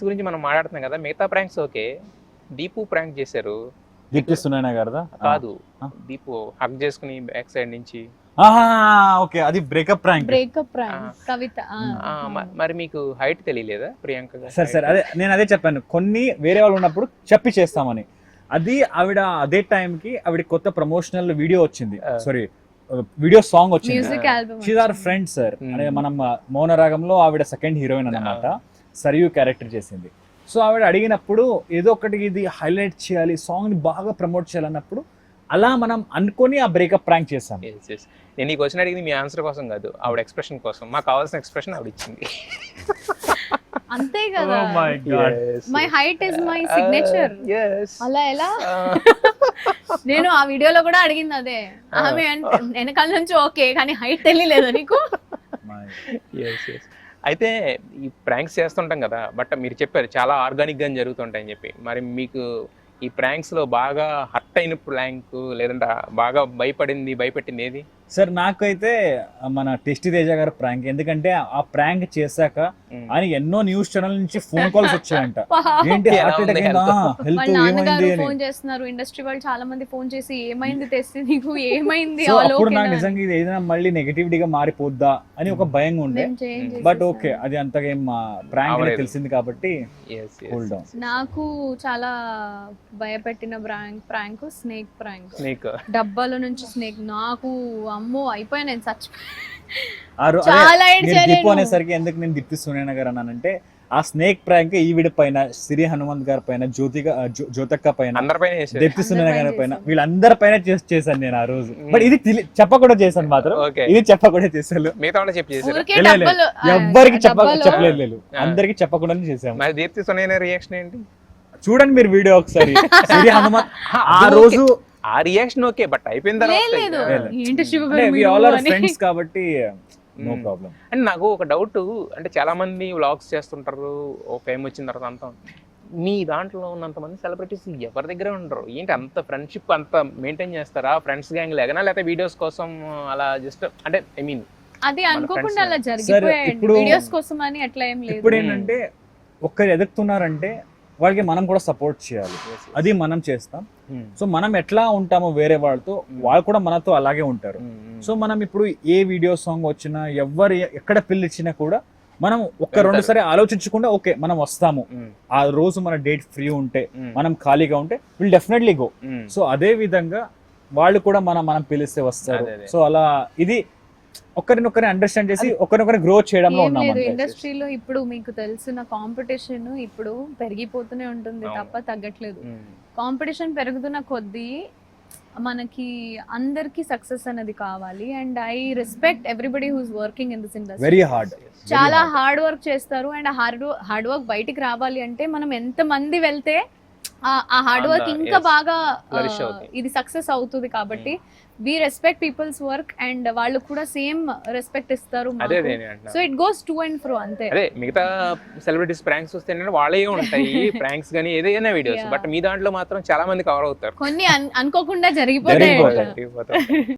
గురించి మనం మాట్లాడుతున్నాం కదా, మిగతా ప్రాంక్స్ ఓకే. దీపు ప్రాంక్ చేశారు. దీప్తి సునైనా గారిదా? కాదు, ఆ. దీపు హక్ చేసుకుని బ్యాక్ సైడ్ నుంచి. ఓకే, అది బ్రేకప్ ప్రాంక్. బ్రేకప్ ప్రాంక్ కవిత. మరి మీకు హైట్ తెలియలేదా ప్రియాంక గారి సరే సరే, height? నేను అదే చెప్పాను, కొన్ని వేరే వాళ్ళు ఉన్నప్పుడు చెప్పి చేస్తామని. అది ఆవిడ అదే టైంకి ఆవిడ కొత్త ప్రమోషనల్ వీడియో వచ్చింది, సారీ వీడియో సాంగ్ వచ్చింది. Music album. She's our friend sir. అంటే మనం మౌనరాగంలో ఆవిడ సెకండ్ హీరోయిన్ అన్నమాట, సరియు క్యారెక్టర్ చేసింది. సో ఆవిడ అడిగినప్పుడు ఏదో ఒకటి ఇది హైలైట్ చేయాలి, సాంగ్ ని బాగా ప్రమోట్ చేయాలన్నప్పుడు అలా మనం అనుకొని ఆ బ్రేకప్ ప్రాంక్ చేసాం. Yes, yes. నేను ఈ క్వశ్చన్ అడిగింది మీ ఆన్సర్ కోసం కాదు, ఆవిడ ఎక్స్ప్రెషన్ కోసం. మాకు కావాల్సిన ఎక్స్ప్రెషన్ ఆవిడ ఇచ్చింది. అంతే కదా. Oh my God. Yes. My height is my signature. Yes. అలా ఎలా? నేను ఆ వీడియోలో కూడా అడిగింది అదే. ఆమె వెనకాల నుంచి ఓకే, కానీ హైట్ తెలియలేదు నీకు. Yes, yes. అయితే ఈ ప్రాంక్స్ చేస్తుంటాం కదా, బట్ మీరు చెప్పారు చాలా ఆర్గానిక్ గా జరుగుతుంటాయని చెప్పి. మరి మీకు ఈ ప్రాంక్స్ లో బాగా హర్ట్ అయిన ప్రాంక్, లేదంటే బాగా భయపెట్టింది ఏది? సార్ నాకైతే మన టెస్టీ తేజ గారి ప్రాంక్, ఎందుకంటే ఆ ప్రాంక్ చేశాక ఆయన ఎన్నో న్యూస్ ఛానల్ నుంచి ఫోన్ కాల్స్ వచ్చాయంట. ఏంటి ఎలా హార్ట్ ఉంది అటాక్ health? హెల్త్ వాళ్ళ నాన్నగారు ఏమైంది ఫోన్ అని. చేస్తున్నారు, ఇండస్ట్రీ వాళ్ళు చాలా మంది ఫోన్ చేసి ఏమైంది తెస్తే నీకు, ఏమైంది సో ఆ అప్పుడు లోకేనా నాకు అని. నిజంగా ఇది ఏదైనా మళ్ళీ నెగటివిటీగా మారిపోద్దా అని ఒక భయంగా ఉండే. మేము change బట్ చేసేసాం. ఓకే, అది అంతగా ఏం ప్రాంక్ అవ్వలేదు. తెలిసింది కాబట్టి Yes, yes. Cool down. నాకు చాలా భయపెట్టిన ప్రాంక్ స్నేక్ ప్రాంక్. నీకు డబ్బాలో నుంచి స్నేక్, నాకు అమ్మో అయిపోయా, నేను చచ్చిపోయా. చాలా ఏడ్చా దీపు నేను. అనేసరికి ఎందుకు నేను దీప్తి సునైనా గారు అన్నానంటే, ఆ స్నేక్ ప్రాంక్ ఈవిడ పైన, సిరి హనుమంత్ గారి పైన, జ్యోతక్క పైన, అందరిపైన చేశారు. దీప్తి సునైనా గారి అందరిపైన పైన, చేశాను. వీళ్ళందరి పైన చేశాను నేను ఆ రోజు. బట్ ఇది చెప్పకుండా చేశాను మాత్రం, Okay. ఇది చెప్పకుండా చేశాను. మిగతా వాళ్ళు చెప్పి చేశారు. ఊరికే లే, లే, డబ్బాలు, ఎవ్వరికి డబ్బాలో చెప్పలేదు లేదు, అందరికి చెప్పకుండా చేసాము. మరి దీప్తి సునైన రియాక్షన్ ఏంటి? చూడండి మీరు వీడియో ఒకసారి. సిరి హనుమంత్ ఆ అది రోజు okay. ఆ రియాక్షన్ ఓకే, బట్ అయిపోయిన తర్వాత లేదు లేదు. ఏంటి శివ అంటే we మీరు all are అని. friends కాబట్టి నో ప్రాబ్లం. అండ్ నాకు ఒక డౌట్, అంటే చాలా మంది వ్లాగ్స్ చేస్తుంటారు, ఓ ఫేమ్ వచ్చిన తర్వాత అంతా. మీ దాంట్లో ఉన్నంత మంది సెలబ్రిటీస్ ఎవరి దగ్గర ఉండరు, ఏంటి అంత ఫ్రెండ్షిప్ అంత మెయింటైన్ చేస్తారా? ఫ్రెండ్స్ గ్యాంగ్ లేకనా, లేకపోతే వీడియోస్ కోసం అలా జస్ట్, అంటే ఐ మీన్ అది మన అనుకోకుండా friends అలా సరే, జరిగిపోయాయండి, ఇప్పుడు- వీడియోస్ కోసం అని అట్లా ఏం లేదు. ఇప్పుడు ఏంటంటే ఒక్కరు ఎదుగుతున్నారంటే వాళ్ళకి మనం కూడా సపోర్ట్ చేయాలి, అది మనం చేస్తాం. సో మనం ఎట్లా ఉంటామో వేరే వాళ్ళతో, వాళ్ళు కూడా మనతో అలాగే ఉంటారు. సో మనం ఇప్పుడు ఏ వీడియో సాంగ్ వచ్చినా, ఎవరు ఎక్కడ పిలిచినా కూడా మనం ఒక్క రెండు సరే ఆలోచించకుండా ఓకే మనం వస్తాము, ఆ రోజు మన డేట్ ఫ్రీ ఉంటే, మనం ఖాళీగా ఉంటే విల్ డెఫినెట్లీ గో. సో అదే విధంగా వాళ్ళు కూడా మనం పిలిస్తే వస్తారు. అదే. సో అలా ఇది ఒకరినొకరిని అండర్స్టాండ్ చేసి ఒకరినొకరి గ్రో చేయడంలో ఏం ఉన్నాం లేదు, అంతే. ఇండస్ట్రీలో ఇప్పుడు మీకు తెలిసిన కాంపిటీషన్ ఇప్పుడు పెరిగిపోతూనే ఉంటుంది అవును. తప్ప తగ్గట్లేదు. కాంపిటీషన్ పెరుగుతున్న కొద్దీ మనకి అందరికి సక్సెస్ అనేది కావాలి. And I respect everybody who's working in this industry. Very hard. చాలా హార్డ్ వర్క్ చేస్తారు. అండ్ ఆ హార్డ్ వర్క్ బయటికి రావాలి అంటే మనం ఎంత మంది వెళ్తే ఆ హార్డ్ వర్క్ అంత, ఇంకా yes, బాగా flourish అవుతుంది. ఇది సక్సెస్ అవుతుంది. కాబట్టి we respect people's work and వాళ్ళు కూడా సేమ్ రెస్పెక్ట్ ఇస్తారు. అదే నేను అంటున్నా. So it goes to and fro అంతే. అదే మిగతా సెలబ్రిటీస్ ప్రాంక్స్ వస్తే ఏంటంటే వాళ్ళే ఉంటాయి ప్రాంక్స్ కానీ ఏదైనా వీడియోస్, Yeah. బట్ మీ దాంట్లో మాత్రం చాలా మంది కవర్ అవుతారు. కొన్ని అనుకోకుండా జరిగిపోతాయి. జరిగిపోతాయి. జరిగిపోతాయి.